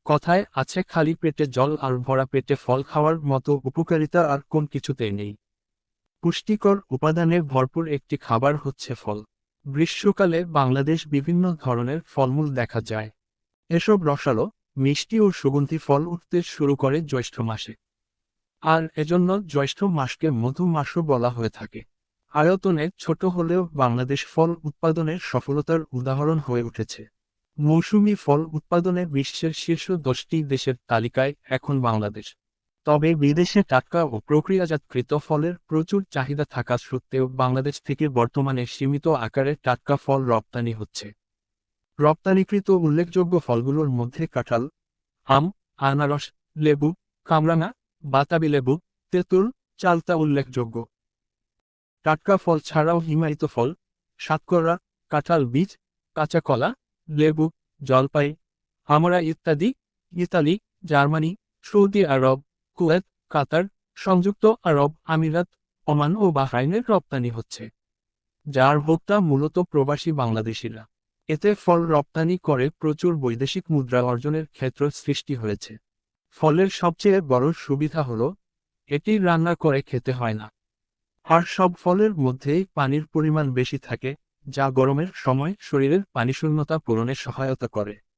কথায় আছে খালি পেটে জল আর ভরা পেটে ফল খাওয়ার মতো উপকারিতা আর কোন কিছুতেই নেই। পুষ্টিকর উপাদানে ভরপুর একটি খাবার হচ্ছে ফল। গ্রীষ্মকালে বাংলাদেশ বিভিন্ন ধরনের ফলমূল দেখা যায়। এসব রসালো, মিষ্টি ও সুগন্ধি ফল উঠতে শুরু করে জ্যৈষ্ঠ মাসে। আর এজন্য জ্যৈষ্ঠ মাসকে মধু মাসও বলা হয়ে থাকে। আয়তনে ছোট হলেও বাংলাদেশ ফল উৎপাদনের সফলতার উদাহরণ হয়ে উঠেছে। মৌসুমী ফল উৎপাদনে বিশ্বের শীর্ষ 10টি দেশের তালিকায় এখন বাংলাদেশ। তবে বিদেশে টাটকা ও প্রক্রিয়াজাতকৃত ফলের প্রচুর চাহিদা থাকা সত্ত্বেও বাংলাদেশ থেকে বর্তমানে সীমিত আকারে টাটকা ফল রপ্তানি হচ্ছে। রপ্তানিকৃত উল্লেখযোগ্য ফলগুলোর মধ্যে কাঁঠাল, আম, আনারস, লেবু, কামরাঙা, বাতাবি লেবু, তেঁতুল, চালতা উল্লেখযোগ্য। টাটকা ফল ছাড়াও হিমায়িত ফল, সাতকরা, কাঁঠাল বীজ, কাঁচা কলা, লেবু, জলপাই, আমড়া ইত্যাদি ইতালি, জার্মানি, সৌদি আরব, কুয়েত, কাতার, সংযুক্ত আরব আমিরাত, ওমান ও বাহরাইনের রপ্তানি হচ্ছে, যার ভোক্তা মূলত প্রবাসী বাংলাদেশিরা। এতে ফল রপ্তানি করে প্রচুর বৈদেশিক মুদ্রা অর্জনের ক্ষেত্র সৃষ্টি হয়েছে। ফলের সবচেয়ে বড় সুবিধা হলো এটি রান্না করে খেতে হয় না। আর সব ফলের মধ্যেই পানির পরিমাণ বেশি থাকে, যা গরমের সময় শরীরের পানিশূন্যতা পূরণে সহায়তা করে।